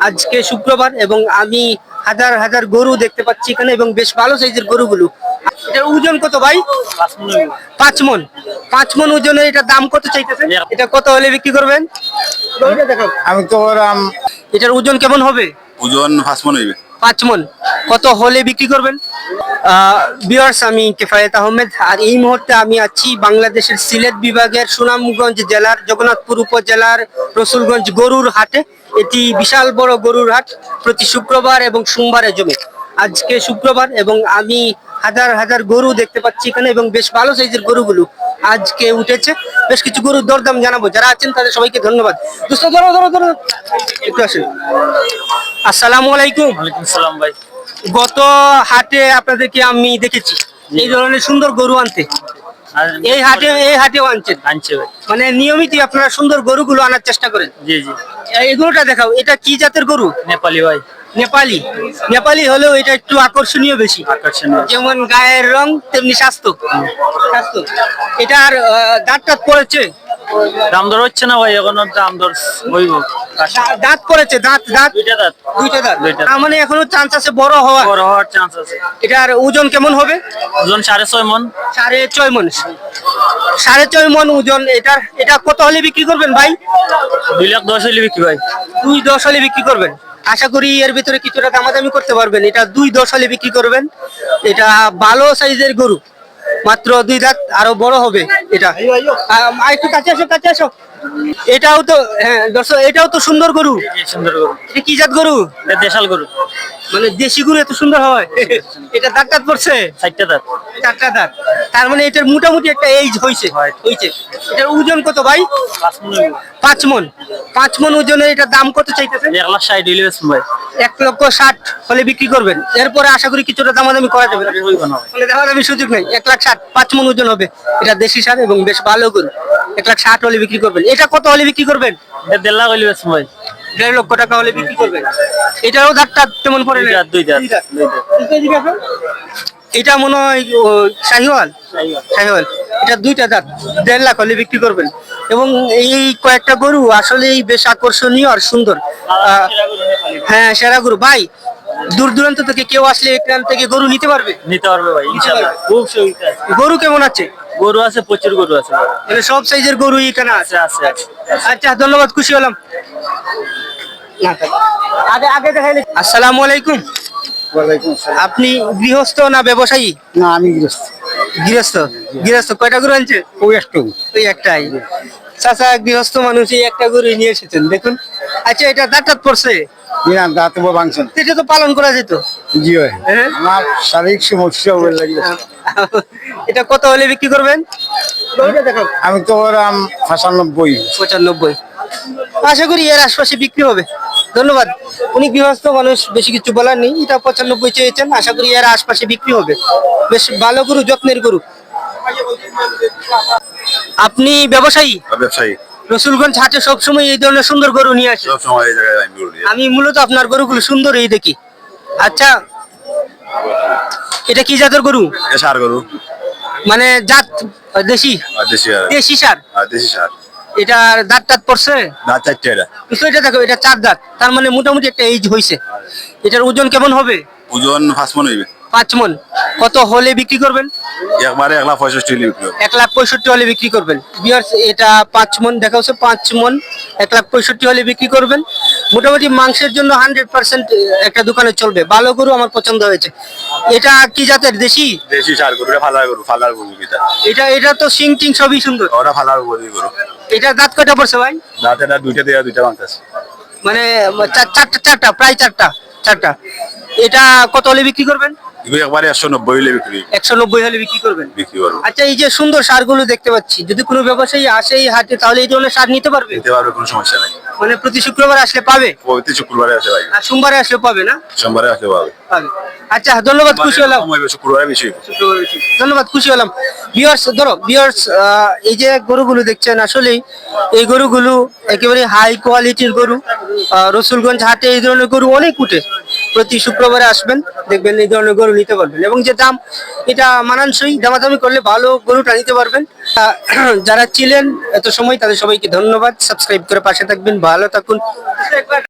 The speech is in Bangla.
আজকে শুক্রবার এবং আমি হাজার হাজার গরু দেখতে পাচ্ছি এখানে এবং বেশ ভালো সাইজের গরুগুলো। এটার ওজন কত ভাই? 5 মণ। 5 মণ ওজনের এটার দাম কত চাইতেছেন? এটা কত হলে বিক্রি করবেন? আমি তো এটার ওজন কেমন হবে? ওজন 5 মণ হইবে। 5 মণ। কত হলে বিক্রি করবেন? ভিউয়ার্স, আমি কেফায়েত আহমেদ, আর এই মুহূর্তে আমি আছি বাংলাদেশের সিলেট বিভাগের সুনামগঞ্জ জেলার জগন্নাথপুর উপজেলার রসুলগঞ্জ গরুর হাটে। এটি বিশাল বড় গরুর হাট, প্রতি শুক্রবার এবং সোমবারে জমে। আজকে শুক্রবার এবং আমি হাজার হাজার গরু দেখতে পাচ্ছি এখানে এবং বেশ ভালো সাইজের গরুগুলো আজকে উঠেছে। বেশ কিছু গরুর দরদাম জানাবো, যারা আছেন তাদের সবাইকে ধন্যবাদ। দোস্ত ধরো ধরো ধরো, একটু আসেন। আসসালামু আলাইকুম। ওয়ালাইকুম সালাম ভাই। গত হাটে আপনাদেরকে আমি দেখেছি এই ধরনের সুন্দর গরু আনতে। এই হাটেও আনছেন? আনছে ভাই। মানে নিয়মিতই আপনারা সুন্দর গরুগুলো আনার চেষ্টা করেন? জি জি। এগুলোটা দেখাও, এটা কি জাতের গরু? নেপালি ভাই। নেপালি। নেপালি হলেও এটা একটু আকর্ষণীয় বেশি। আকর্ষণীয়। যেমন গায়ের রং তেমনি স্বাস্থ্য। এটার দাঁত পড়েছে? দাম দর হচ্ছে না ভাই, এখনো দাম দর হইব। দাঁত পড়েছে? দাঁত দাঁত দুইটা দাঁত। দুইটা দাঁত। দুইটা। তার মানে এখনো চান্স আছে বড় হওয়ার? বড় হওয়ার চান্স আছে। এটার ওজন কেমন হবে? ওজন 6.5 মণ। 6.5 মণ। 6.5 মণ ওজন। এটা কত হলে বিক্রি করবেন ভাই? 2,10,000 হলে বিক্রি ভাই। 2.10 হলে বিক্রি করবেন? আশা করি এর ভিতরে কিছুটা দামাদামি করতে পারবেন। এটা 2.10 হলে বিক্রি করবেন। এটা ভালো সাইজের গরু, মাত্র 2 দাঁত, আরো বড় হবে এটা। একটু কাছে আসো, কাছে আসো। এটাও তো, হ্যাঁ দর্শক, এটাও তো সুন্দর গরু। সুন্দর গরু। এটা কি জাত গরু? এটা দেশাল গরু। মানে দেশি গরু এত সুন্দর হয়? এটা দাঁত দাঁত পড়ছে? 4টা দাঁত। 4টা দাঁত। তার মানে এটার মোটামুটি একটা এইজ হয়েছে। এটার ওজন কত ভাই? 5 মণ হইব। 5 মণ। 5 মণ ওজনের এটার দাম কত চাইতেছেন? 1,60,000 হইলে বেচবো ভাই। 1,60,000 হলে বিক্রি করবেন। এরপরে আশা করি কিছুটা দামাদামি করা যাবে। হইব না ভাই। মানে দামাদামি সুযোগ নেই। 1,60,000। 5 মণ ওজন হবে। এটা দেশি সার এবং বেশ ভালো গরু। 1,60,000 হলে বিক্রি করবেন। এটা কত হলে বিক্রি করবেন? এটা 1.5 লাখ হইলে বেচবো ভাই। 1.5 লক্ষ টাকা হলে বিক্রি করবেন। এটারও দাঁতটা তেমন পড়ে না? দুই দাঁত। এটা মনে হয় শাহিওয়াল। শাহিওয়াল। এটা 2টা দাঁত। 1.5 লাখ হলে বিক্রি করবেন। এবং এই কয়েকটা গরু আসলেই বেশ আকর্ষণীয় আর সুন্দর। হ্যাঁ, সেরা গরু ভাই। দূর দূরান্ত থেকে কেউ আসলে এখান থেকে গরু নিতে পারবে? নিতে পারবে ভাই ইনশাআল্লাহ। খুব সুবিধা আছে। গরু কেমন আছে? গরু আছে, প্রচুর গরু আছে ভাই। মানে সব সাইজের গরু এখানে আছে? আছে আছে। আচ্ছা, ধন্যবাদ, খুশি হলাম। আগে আগে দেখাইলে। আসসালামু আলাইকুম। ওয়ালাইকুম সালাম। আপনি গৃহস্থ না ব্যবসায়ী? না, আমি গৃহস্থ। গৃহস্থ। গৃহস্থ। কয়টা গরু আনছে? ওই একটু। ওই একটাই। চাচা গৃহস্থ মানুষ, এই একটা গরু নিয়ে এসেছেন, দেখুন। আচ্ছা, এটা দাঁত দাঁত পড়ছে? না, দাঁত ভাঙছেন। এটা তো পালন করা যেত। জি ভাই। হ্যাঁ? আমার শারীরিক সমস্যা হয়ে লাগে। এটা কত হলে বিক্রি করবেন? আমি তো 95। 95। আশা করি এর আশপাশে বিক্রি হবে। ধন্যবাদ। উনি গৃহস্থ মানুষ, বেশি কিছু বলার নেই। এটা 95 চেয়েছেন, আশা করি এর আশপাশে বিক্রি হবে। বেশ ভালো গরু, যত্নের গরু। আপনি ব্যবসায়ী? ব্যবসায়ী। রসুলগঞ্জ হাটে সবসময় এই ধরনের সুন্দর গরু নিয়ে আসে? সব সময় এই জায়গায় আমি গরু নিয়ে আসি। আমি মূলত আপনার গরুগুলো সুন্দর এই দেখি। আচ্ছা, এটা কি জাতের গরু? এ সার গরু। মানে জাত দেশি? দেশি আর দেশি সার। দেশি সার। এটার দাঁত টাত পড়ছে? দাঁত 4টা এটা। কিন্তু এটা দেখো, এটা 4 দাঁত। তার মানে মোটামুটি একটা এইজ হয়েছে। এটার ওজন কেমন হবে? ওজন 5 মণ হইবে। 5 মণ। কত হলে বিক্রি করবেন? একবারে 1,65,000 হইলে বিক্রি হবে। 1,65,000 হলে বিক্রি করবেন। ভিউয়ার্স, এটা 5 মণ দেখা হচ্ছে। 5 মণ 1,65,000 হলে বিক্রি করবেন। মোটামুটি মাংসের জন্য 100% একটা দোকানে চলবে। ভালো গরু, আমার পছন্দ হয়েছে। এটা কি জাতের? দেশি? দেশি সার গরু। এটা ফালার গরু। ফালার গরু এটা। এটা তো সিং টিং সবই সুন্দর। ওরা ফালার গরু। এটা দাঁত কয়টা পড়ছে ভাই? দাঁত এটা 2টা দেয়া 2টা ভাঙতেছে। মানে চারটা, প্রায় চারটা। এটা কত হলে বিক্রি করবেন? একবারে 190 হইলে বিক্রি হবে। 190 হলে বিক্রি করবেন। বিক্রি করব। আচ্ছা, এই যে সুন্দর সারগুলো দেখতে পাচ্ছি, যদি কোনো ব্যবসায়ী আসে এই হাটে, তাহলে এই ধরনের সার নিতে পারবে? নিতে পারবে, কোনো সমস্যা নাই। মানে প্রতি শুক্রবার আসলে পাবে? প্রতি শুক্রবারে আসে ভাই। আর সোমবারে আসলে পাবে না? সোমবারে আসলে পাবে। পাবে। আচ্ছা, ধন্যবাদ, খুশি হলাম। শুক্রবারে বেশি। ধন্যবাদ, খুশি হলাম। ভিউয়ার্স, এই যে গরুগুলো দেখছেন, আসলেই এই গরুগুলো একেবারে হাই কোয়ালিটির গরু। রসুলগঞ্জ হাটে এই ধরনের গরু অনেক উঠে। প্রতি শুক্রবারে আসবেন, দেখবেন এই ধরনের গরু নিতে পারবেন। এবং যে দাম, এটা মানানসই, দামাদামি করলে ভালো গরুটা নিতে পারবেন। যারা ছিলেন এত সময়, তাদের সবাইকে ধন্যবাদ। সাবস্ক্রাইব করে পাশে থাকবেন, ভালো থাকুন।